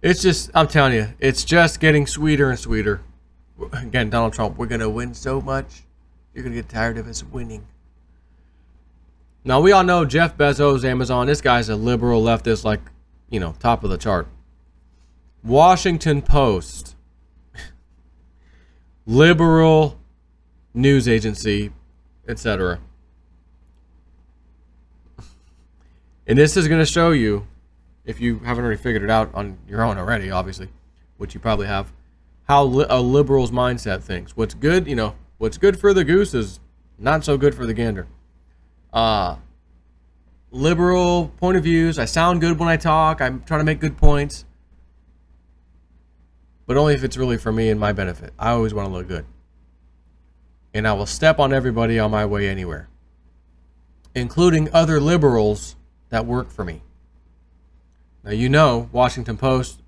It's just, I'm telling you, it's just getting sweeter and sweeter. Again, Donald Trump, we're going to win so much, you're going to get tired of us winning. Now, we all know Jeff Bezos, Amazon, this guy's a liberal leftist, like, you know, top of the chart. Washington Post, liberal news agency, etc. And this is going to show you, if you haven't already figured it out on your own already, obviously, which you probably have, how a liberal's mindset thinks. What's good, you know, what's good for the goose is not so good for the gander. Liberal point of views. I sound good when I talk. I'm trying to make good points. But only if it's really for me and my benefit. I always want to look good. And I will step on everybody on my way anywhere, including other liberals that work for me. Now, you know, Washington Post,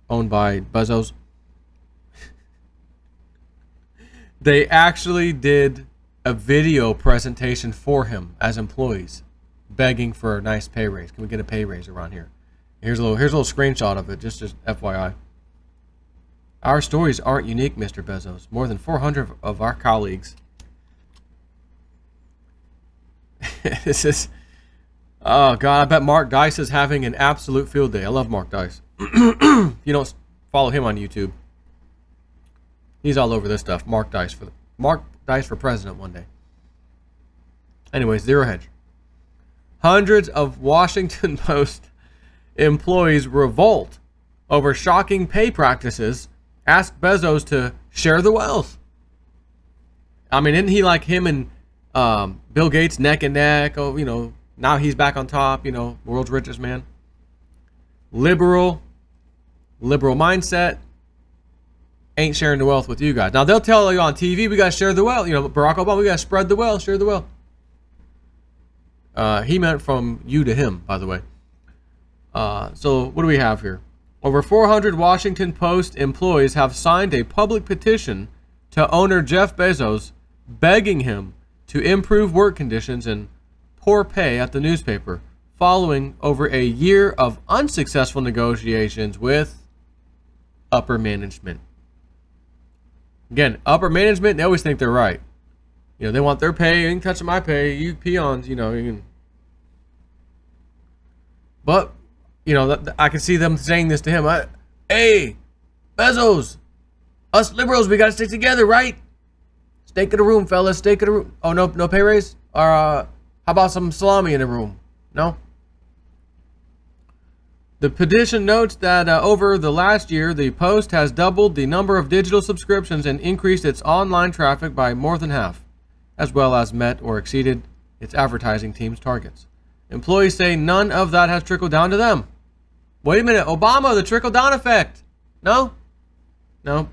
owned by Bezos, they actually did a video presentation for him as employees, begging for a nice pay raise. Can we get a pay raise around here? Here's a little screenshot of it, just FYI. Our stories aren't unique, Mr. Bezos. More than 400 of our colleagues. This is, oh God, I bet Mark Dice is having an absolute field day. I love Mark Dice. If you don't follow him on YouTube, he's all over this stuff. Mark Dice for president one day. Anyways, Zero Hedge. Hundreds of Washington Post employees revolt over shocking pay practices. Ask Bezos to share the wealth. I mean, isn't he like him and Bill Gates neck and neck? Oh, you know, now he's back on top, you know, world's richest man. Liberal mindset, ain't sharing the wealth with you guys. Now, they'll tell you on TV, we got to share the wealth. You know, Barack Obama, we got to spread the wealth, share the wealth. He meant from you to him, by the way. So what do we have here? Over 400 Washington Post employees have signed a public petition to owner Jeff Bezos, begging him to improve work conditions and poor pay at the newspaper, following over a year of unsuccessful negotiations with upper management. Again, upper management, they always think they're right. You know, they want their pay. You ain't touching my pay. You peons, you know. You can... But, you know, I can see them saying this to him. Hey, Bezos, us liberals, we got to stick together, right? Stake in the room, fellas. Stake in the room. Oh, no pay raise? Or how about some salami in the room? No? The petition notes that over the last year, the Post has doubled the number of digital subscriptions and increased its online traffic by more than half, as well as met or exceeded its advertising team's targets. Employees say none of that has trickled down to them. Wait a minute, Obama, the trickle-down effect. No? No.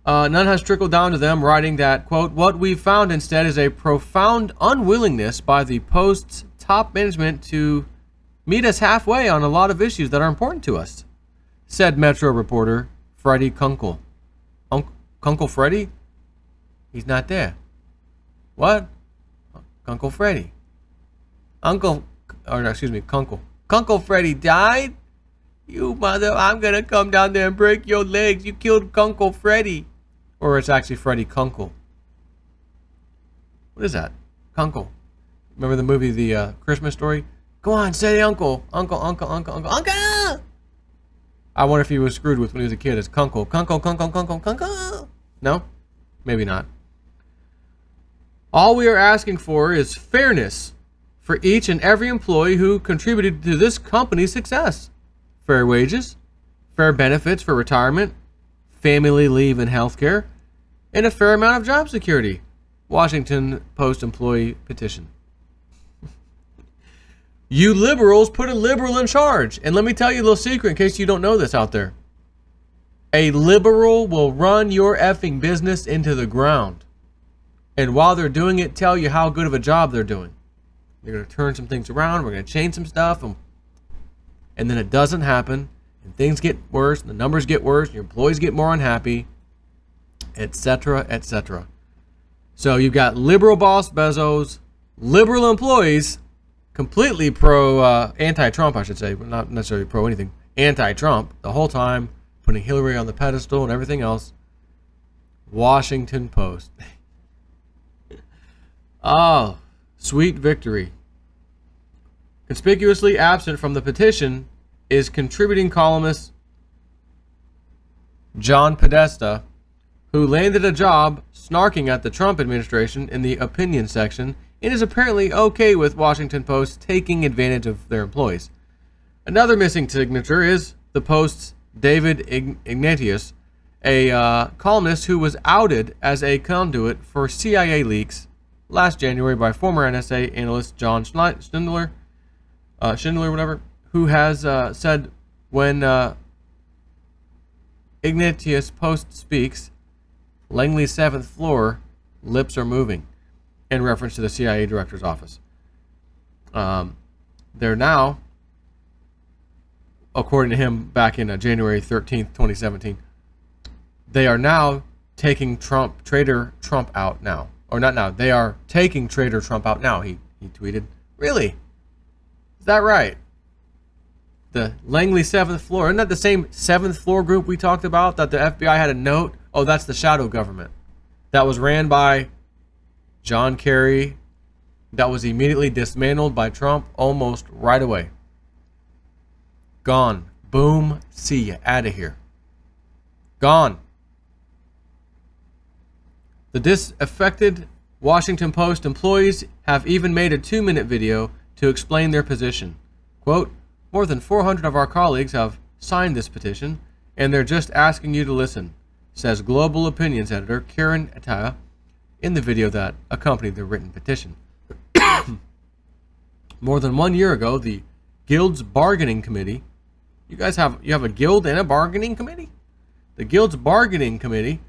None has trickled down to them, writing that, quote, what we've found instead is a profound unwillingness by the Post's top management to meet us halfway on a lot of issues that are important to us, said Metro reporter Freddie Kunkel. Kunkel Freddie? He's not there. What? Kunkel Freddie. Kunkel Freddie died? You mother, I'm gonna come down there and break your legs. You killed Kunkel Freddie. Or it's actually Freddie Kunkel. What is that? Kunkel. Remember the movie, The Christmas Story? Go on, say uncle. Uncle. I wonder if he was screwed with when he was a kid as Kunkel. Kunkel. No? Maybe not. All we are asking for is fairness for each and every employee who contributed to this company's success. Fair wages, fair benefits for retirement, family leave and health care, and a fair amount of job security. Washington Post employee petition. You liberals put a liberal in charge. And let me tell you a little secret in case you don't know this out there. A liberal will run your effing business into the ground. And while they're doing it, tell you how good of a job they're doing. They're going to turn some things around. We're going to change some stuff. And then it doesn't happen. And things get worse. And the numbers get worse. And your employees get more unhappy. Etc. Etc. So you've got liberal boss Bezos, liberal employees, completely anti-Trump, I should say, but not necessarily pro anything, anti-Trump the whole time, putting Hillary on the pedestal and everything else. Washington Post. Oh, sweet victory. Conspicuously absent from the petition is contributing columnist John Podesta, who landed a job snarking at the Trump administration in the opinion section and is apparently okay with Washington Post taking advantage of their employees. Another missing signature is the Post's David Ignatius, a columnist who was outed as a conduit for CIA leaks last January by former NSA analyst John Schindler, whatever, who has said when Ignatius Post speaks, Langley's 7th floor lips are moving, in reference to the CIA director's office. They're now, according to him back in January 13th, 2017, they are now taking Traitor Trump out now. Or not now, they are taking Traitor Trump out now, he tweeted. Really? Is that right? The Langley 7th floor, isn't that the same 7th floor group we talked about that the FBI had a note? Oh, that's the shadow government. That was ran by John Kerry. That was immediately dismantled by Trump almost right away. Gone. Boom. See ya. Out of here. Gone. The disaffected Washington Post employees have even made a 2-minute video to explain their position. Quote, more than 400 of our colleagues have signed this petition, and they're just asking you to listen, says Global Opinions editor Karen Ataya in the video that accompanied the written petition. More than 1 year ago, the Guild's bargaining committee, you have a guild and a bargaining committee? The Guild's bargaining committee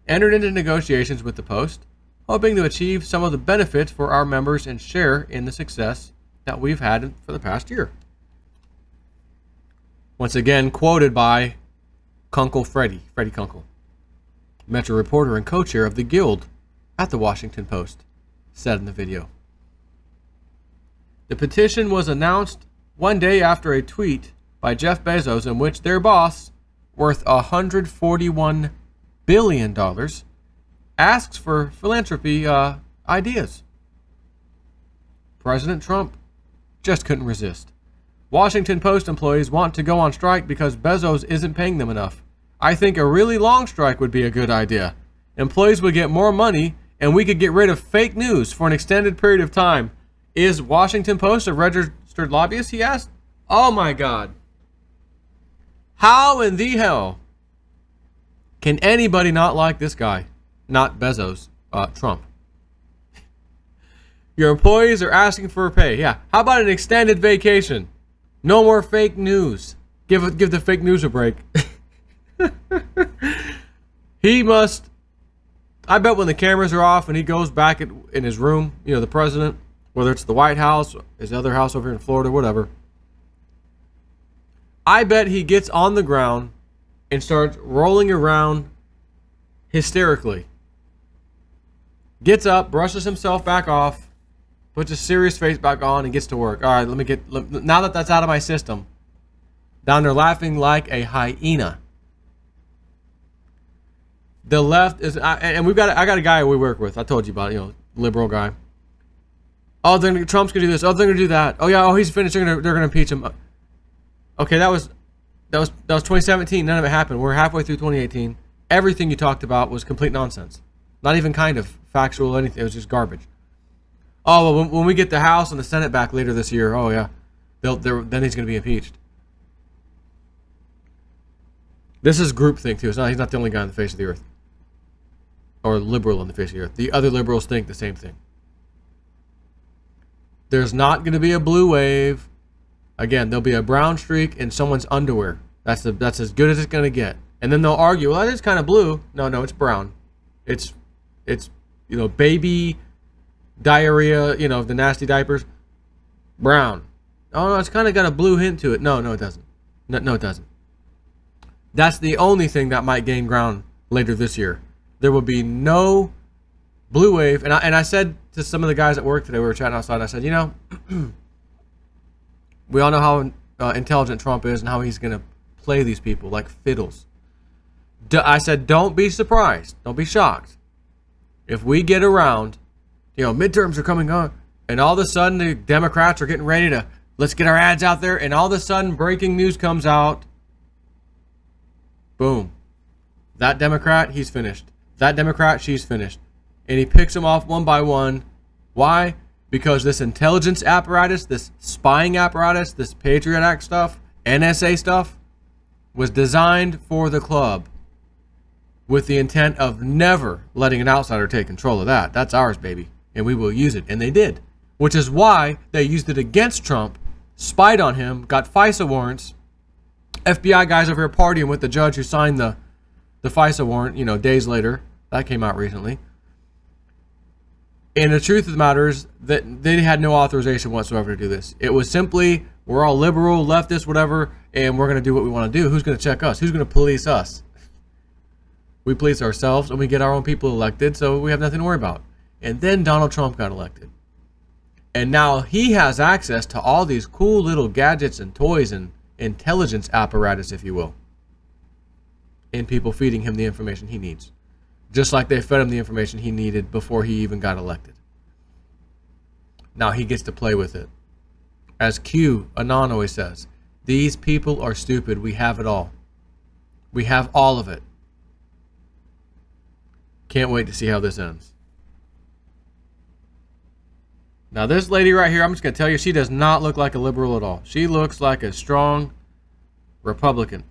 entered into negotiations with the Post, hoping to achieve some of the benefits for our members and share in the success that we've had for the past year. Once again, quoted by Kunkel Freddie Kunkel, Metro reporter and co-chair of the Guild at the Washington Post, said in the video. The petition was announced one day after a tweet by Jeff Bezos in which their boss, worth $141 billion, asks for philanthropy ideas. President Trump just couldn't resist. Washington Post employees want to go on strike because Bezos isn't paying them enough. I think a really long strike would be a good idea. Employees would get more money and we could get rid of fake news for an extended period of time. Is Washington Post a registered lobbyist, he asked? Oh my God. How in the hell can anybody not like this guy? Not Bezos, Trump. Your employees are asking for a pay. Yeah. How about an extended vacation? No more fake news. Give the fake news a break. He must. I bet when the cameras are off and he goes back in his room, you know, the president, whether it's the White House, his other house over here in Florida, whatever. I bet he gets on the ground and starts rolling around hysterically. Gets up, brushes himself back off, puts his serious face back on, and gets to work. All right, now that that's out of my system, down there laughing like a hyena. The left is, and I got a guy we work with. I told you about it, you know, liberal guy. Oh, Trump's gonna do this. Oh, they're gonna do that. Oh yeah. Oh, he's finished. They're gonna impeach him. Okay, that was 2017. None of it happened. We're halfway through 2018. Everything you talked about was complete nonsense. Not even kind of factual or anything. It was just garbage. Oh, well, when we get the House and the Senate back later this year, oh yeah, then he's gonna be impeached. This is groupthink too. He's not the only guy on the face of the earth, or liberal on the face of the earth. The other liberals think the same thing. There's not going to be a blue wave. Again, there'll be a brown streak in someone's underwear. That's as good as it's going to get. And then they'll argue, well, that is kind of blue. No, it's brown. It's you know, baby diarrhea, you know, the nasty diapers. Brown. Oh, no, it's kind of got a blue hint to it. No, it doesn't. No, it doesn't. That's the only thing that might gain ground later this year. There will be no blue wave. And I said to some of the guys at work today, we were chatting outside, I said, you know, we all know how intelligent Trump is and how he's going to play these people like fiddles. I said, don't be surprised. Don't be shocked. If we get around, you know, midterms are coming on, and all of a sudden the Democrats are getting ready to, let's get our ads out there, and all of a sudden breaking news comes out. Boom. That Democrat, he's finished. That Democrat, she's finished. And he picks them off one by one. Why? Because this intelligence apparatus, this spying apparatus, this Patriot Act stuff, NSA stuff, was designed for the club with the intent of never letting an outsider take control of that. That's ours, baby. And we will use it. And they did. Which is why they used it against Trump, spied on him, got FISA warrants, FBI guys over here partying with the judge who signed the FISA warrant, you know, days later. That came out recently. And the truth of the matter is that they had no authorization whatsoever to do this. It was simply, we're all liberal, leftist, whatever, and we're going to do what we want to do. Who's going to check us? Who's going to police us? We police ourselves, and we get our own people elected, so we have nothing to worry about. And then Donald Trump got elected. And now he has access to all these cool little gadgets and toys and intelligence apparatus, if you will. And people feeding him the information he needs. Just like they fed him the information he needed before he even got elected. Now he gets to play with it. As Q Anon always says, these people are stupid. We have it all. We have all of it. Can't wait to see how this ends. Now this lady right here, I'm just going to tell you, she does not look like a liberal at all. She looks like a strong Republican.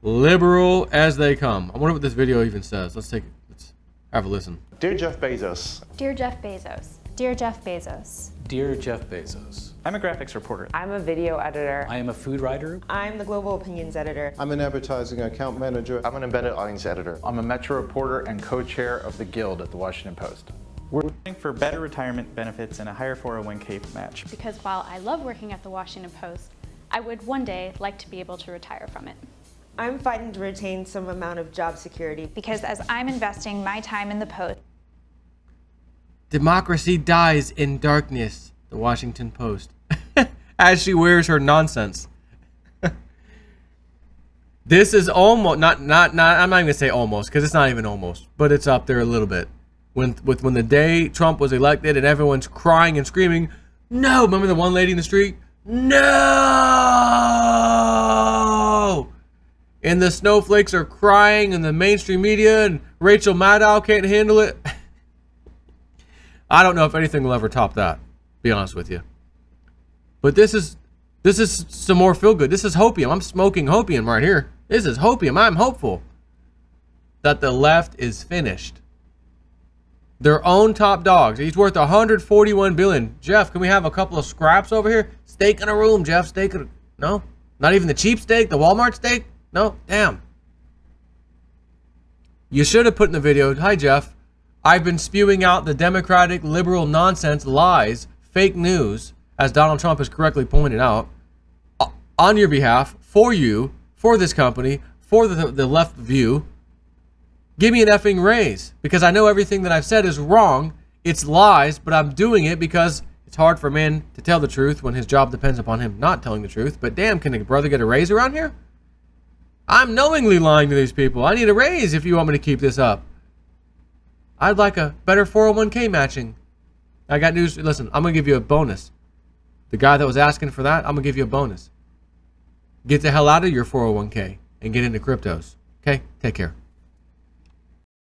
Liberal as they come. I wonder what this video even says. Let's have a listen. Dear Jeff Bezos. Dear Jeff Bezos. Dear Jeff Bezos. Dear Jeff Bezos. I'm a graphics reporter. I'm a video editor. I am a food writer. I'm the global opinions editor. I'm an advertising account manager. I'm an embedded audience editor. I'm a Metro reporter and co-chair of the Guild at the Washington Post. We're looking for better retirement benefits and a higher 401k match. Because while I love working at the Washington Post, I would one day like to be able to retire from it. I'm fighting to retain some amount of job security. Because as I'm investing my time in the Post, democracy dies in darkness. The Washington Post. As she wears her nonsense. This is almost I'm not even gonna say almost, because it's not even almost, but it's up there a little bit. When the day Trump was elected and everyone's crying and screaming, no! Remember the one lady in the street? No! And the snowflakes are crying, and the mainstream media and Rachel Maddow can't handle it. I don't know if anything will ever top that, be honest with you. But this is some more feel good. This is hopium. I'm smoking hopium right here. This is hopium. I'm hopeful that the left is finished. Their own top dogs. He's worth 141 billion. Jeff, can we have a couple of scraps over here? Steak in a room, Jeff. Steak in a... No? Not even the cheap steak? The Walmart steak? No? Damn. You should have put in the video, hi Jeff, I've been spewing out the Democratic liberal nonsense, lies, fake news, as Donald Trump has correctly pointed out, on your behalf, for you, for this company, for the left view. Give me an effing raise, because I know everything that I've said is wrong. It's lies, but I'm doing it because it's hard for a man to tell the truth when his job depends upon him not telling the truth. But damn, can a brother get a raise around here? I'm knowingly lying to these people. I need a raise if you want me to keep this up. I'd like a better 401k matching. I got news. Listen, I'm going to give you a bonus. The guy that was asking for that, I'm going to give you a bonus. Get the hell out of your 401k and get into cryptos. Okay? Take care.